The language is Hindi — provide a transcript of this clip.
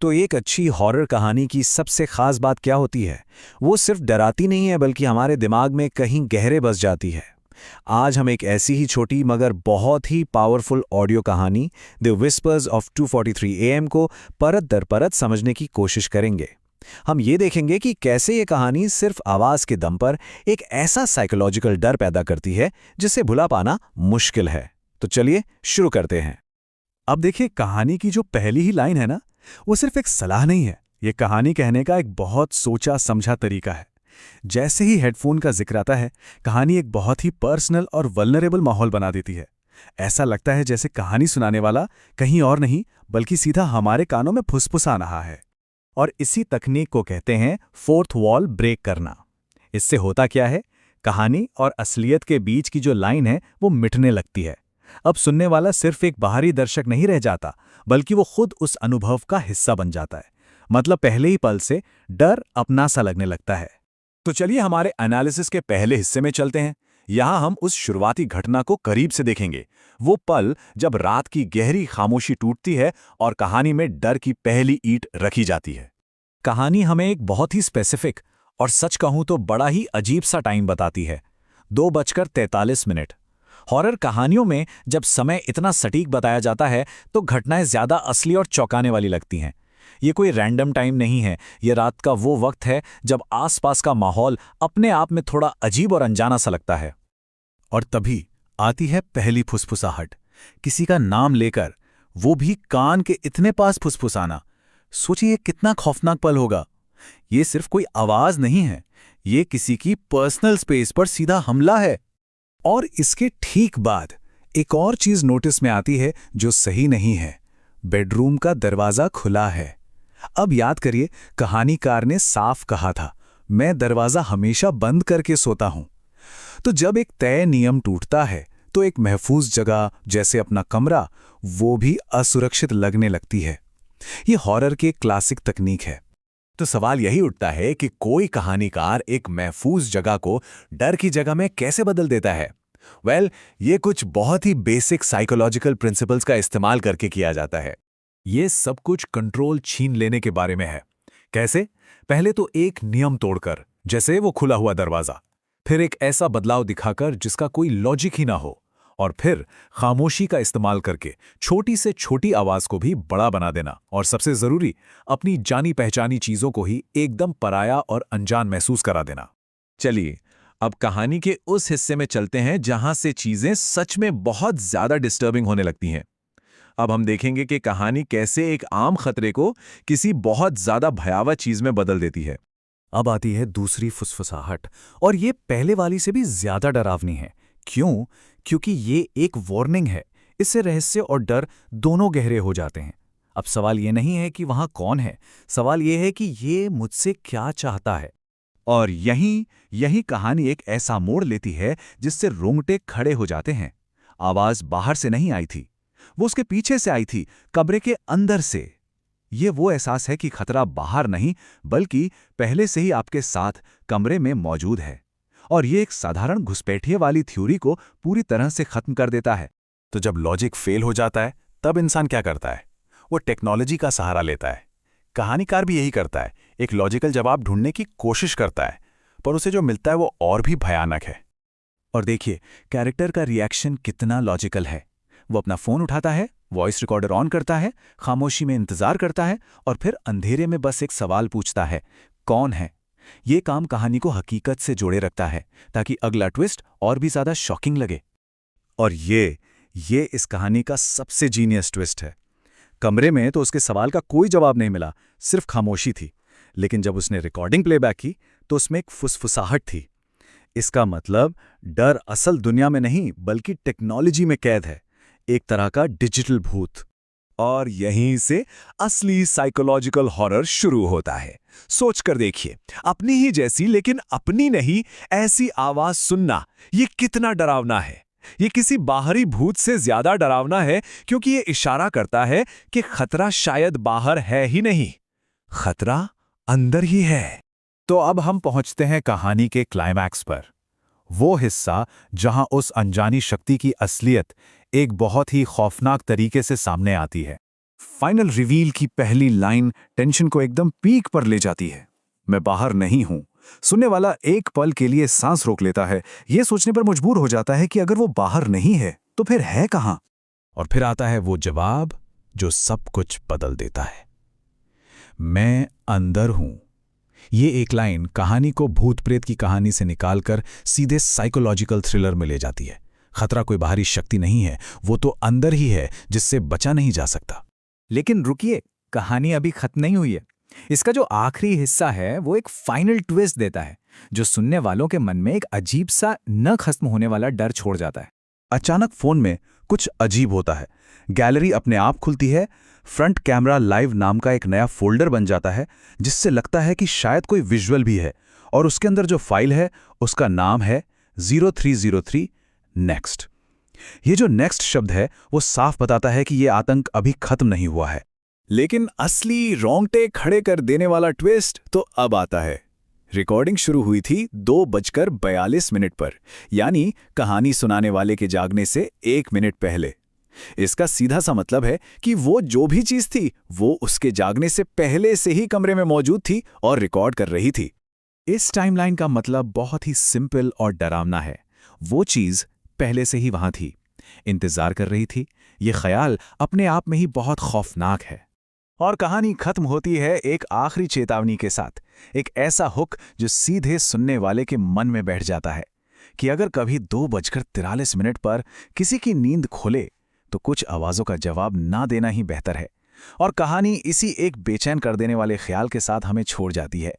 तो एक अच्छी हॉरर कहानी की सबसे खास बात क्या होती है? वो सिर्फ डराती नहीं है बल्कि हमारे दिमाग में कहीं गहरे बस जाती है। आज हम एक ऐसी ही छोटी मगर बहुत ही पावरफुल ऑडियो कहानी द विस्पर्स ऑफ 243 AM को परत दर परत समझने की कोशिश करेंगे। हम ये देखेंगे कि कैसे ये कहानी सिर्फ आवाज के दम पर एक ऐसा साइकोलॉजिकल डर पैदा करती है जिसे भुला पाना मुश्किल है। तो चलिए शुरू करते हैं। अब देखिए, कहानी की जो पहली ही लाइन है ना, वो सिर्फ एक सलाह नहीं है। ये कहानी कहने का एक बहुत सोचा समझा तरीका है। जैसे ही हेडफोन का जिक्र आता है, कहानी एक बहुत ही पर्सनल और वल्नरेबल माहौल बना देती है। ऐसा लगता है जैसे कहानी सुनाने वाला कहीं और नहीं बल्कि सीधा हमारे कानों में फुसफुसा रहा है। और इसी तकनीक को कहते हैं फोर्थ वॉल ब्रेक करना। इससे होता क्या है, कहानी और असलियत के बीच की जो लाइन है वो मिटने लगती है। अब सुनने वाला सिर्फ एक बाहरी दर्शक नहीं रह जाता, बल्कि वो खुद उस अनुभव का हिस्सा बन जाता है। मतलब पहले ही पल से डर अपना सा लगने लगता है। तो चलिए हमारे एनालिसिस के पहले हिस्से में चलते हैं। यहाँ हम उस शुरुआती घटना को करीब से देखेंगे। वो पल जब रात की गहरी खामोशी टूटती है और कहानी में डर की पहली ईंट रखी जाती है। कहानी हमें एक बहुत ही स्पेसिफिक और सच कहूं तो बड़ा ही अजीब सा टाइम बताती है, 2:43। हॉरर कहानियों में जब समय इतना सटीक बताया जाता है तो घटनाएं ज्यादा असली और चौंकाने वाली लगती हैं। ये कोई रैंडम टाइम नहीं है, ये रात का वो वक्त है जब आसपास का माहौल अपने आप में थोड़ा अजीब और अनजाना सा लगता है। और तभी आती है पहली फुसफुसाहट, किसी का नाम लेकर, वो भी कान के इतने पास फुसफुसाना। सोचिए कितना खौफनाक पल होगा। ये सिर्फ कोई आवाज नहीं है, ये किसी की पर्सनल स्पेस पर सीधा हमला है। और इसके ठीक बाद एक और चीज नोटिस में आती है जो सही नहीं है। बेडरूम का दरवाजा खुला है। अब याद करिए, कहानीकार ने साफ कहा था, मैं दरवाजा हमेशा बंद करके सोता हूं। तो जब एक तय नियम टूटता है तो एक महफूज जगह जैसे अपना कमरा, वो भी असुरक्षित लगने लगती है। ये हॉरर की क्लासिक तकनीक है। तो सवाल यही उठता है कि कोई कहानीकार एक महफूज जगह को डर की जगह में कैसे बदल देता है? ये कुछ बहुत ही बेसिक साइकोलॉजिकल प्रिंसिपल्स का इस्तेमाल करके किया जाता है। ये सब कुछ कंट्रोल छीन लेने के बारे में है। कैसे? पहले तो एक नियम तोड़कर, जैसे वो खुला हुआ दरवाजा, फिर एक ऐसा बदलाव दिखाकर जिसका कोई लॉजिक ही ना हो, और फिर खामोशी का इस्तेमाल करके छोटी से छोटी आवाज को भी बड़ा बना देना, और सबसे जरूरी, अपनी जानी पहचानी चीजों को ही एकदम पराया और अनजान महसूस करा देना। चलिए अब कहानी के उस हिस्से में चलते हैं जहां से चीजें सच में बहुत ज्यादा डिस्टर्बिंग होने लगती हैं। अब हम देखेंगे कि कहानी कैसे एक आम खतरे को किसी बहुत ज्यादा भयावह चीज में बदल देती है। अब आती है दूसरी फुसफुसाहट, और ये पहले वाली से भी ज्यादा डरावनी है। क्यों? क्योंकि ये एक वार्निंग है। इससे रहस्य और डर दोनों गहरे हो जाते हैं। अब सवाल ये नहीं है कि वहां कौन है, सवाल ये है कि ये मुझसे क्या चाहता है। और यही कहानी एक ऐसा मोड़ लेती है जिससे रोंगटे खड़े हो जाते हैं। आवाज बाहर से नहीं आई थी, वो उसके पीछे से आई थी, कमरे के अंदर से। ये वो एहसास है कि खतरा बाहर नहीं बल्कि पहले से ही आपके साथ कमरे में मौजूद है। और ये एक साधारण घुसपैठिए वाली थ्योरी को पूरी तरह से खत्म कर देता है। तो जब लॉजिक फेल हो जाता है तब इंसान क्या करता है? वो टेक्नोलॉजी का सहारा लेता है। कहानीकार भी यही करता है, एक लॉजिकल जवाब ढूंढने की कोशिश करता है, पर उसे जो मिलता है वो और भी भयानक है। और देखिए कैरेक्टर का रिएक्शन कितना लॉजिकल है। वो अपना फोन उठाता है, वॉइस रिकॉर्डर ऑन करता है, खामोशी में इंतजार करता है, और फिर अंधेरे में बस एक सवाल पूछता है, कौन है? ये काम कहानी को हकीकत से जोड़े रखता है ताकि अगला ट्विस्ट और भी ज्यादा शॉकिंग लगे। और ये इस कहानी का सबसे जीनियस ट्विस्ट है। कमरे में तो उसके सवाल का कोई जवाब नहीं मिला, सिर्फ खामोशी थी। लेकिन जब उसने रिकॉर्डिंग प्लेबैक की तो उसमें एक फुसफुसाहट थी। इसका मतलब डर असल दुनिया में नहीं बल्कि टेक्नोलॉजी में कैद है, एक तरह का डिजिटल भूत। और यहीं से असली साइकोलॉजिकल हॉरर शुरू होता है। सोचकर देखिए, अपनी ही जैसी लेकिन अपनी नहीं ऐसी आवाज सुनना, ये कितना डरावना है। ये किसी बाहरी भूत से ज्यादा डरावना है क्योंकि ये इशारा करता है कि खतरा शायद बाहर है ही नहीं, खतरा अंदर ही है। तो अब हम पहुंचते हैं कहानी के क्लाइमैक्स पर, वो हिस्सा जहां उस अनजानी शक्ति की असलियत एक बहुत ही खौफनाक तरीके से सामने आती है। फाइनल रिवील की पहली लाइन टेंशन को एकदम पीक पर ले जाती है। मैं बाहर नहीं हूं। सुनने वाला एक पल के लिए सांस रोक लेता है, यह सोचने पर मजबूर हो जाता है कि अगर वो बाहर नहीं है तो फिर है कहां? और फिर आता है वो जवाब जो सब कुछ बदल देता है। मैं अंदर हूं। ये एक लाइन कहानी को भूत प्रेत की कहानी से निकालकर सीधे साइकोलॉजिकल थ्रिलर में ले जाती है। खतरा कोई बाहरी शक्ति नहीं है, वो तो अंदर ही है जिससे बचा नहीं जा सकता। लेकिन रुकिए, कहानी अभी खत्म नहीं हुई है। इसका जो आखिरी हिस्सा है वो एक फाइनल ट्विस्ट देता है, जो सुनने वालों के मन में एक अजीब सा न खत्म होने वाला डर छोड़ जाता है। अचानक फोन में कुछ अजीब होता है। गैलरी अपने आप खुलती है। फ्रंट कैमरा लाइव नाम का एक नया फोल्डर बन जाता है, जिससे लगता है कि शायद कोई विजुअल भी है, और उसके अंदर जो फाइल है उसका नाम है 0303 नेक्स्ट। ये जो नेक्स्ट शब्द है वो साफ बताता है कि ये आतंक अभी खत्म नहीं हुआ है। लेकिन असली रोंगटे खड़े कर देने वाला ट्विस्ट तो अब आता है। रिकॉर्डिंग शुरू हुई थी 2:42 पर, यानी कहानी सुनाने वाले के जागने से 1 मिनट पहले। इसका सीधा सा मतलब है कि वो जो भी चीज थी वो उसके जागने से पहले से ही कमरे में मौजूद थी और रिकॉर्ड कर रही थी। इस टाइमलाइन का मतलब बहुत ही सिंपल और डरावना है। वो चीज पहले से ही वहां थी, इंतजार कर रही थी। ये ख्याल अपने आप में ही बहुत खौफनाक है। और कहानी खत्म होती है एक आखिरी चेतावनी के साथ, एक ऐसा हुक जो सीधे सुनने वाले के मन में बैठ जाता है कि अगर कभी 2:43 पर किसी की नींद खोले तो कुछ आवाजों का जवाब ना देना ही बेहतर है। और कहानी इसी एक बेचैन कर देने वाले ख्याल के साथ हमें छोड़ जाती है।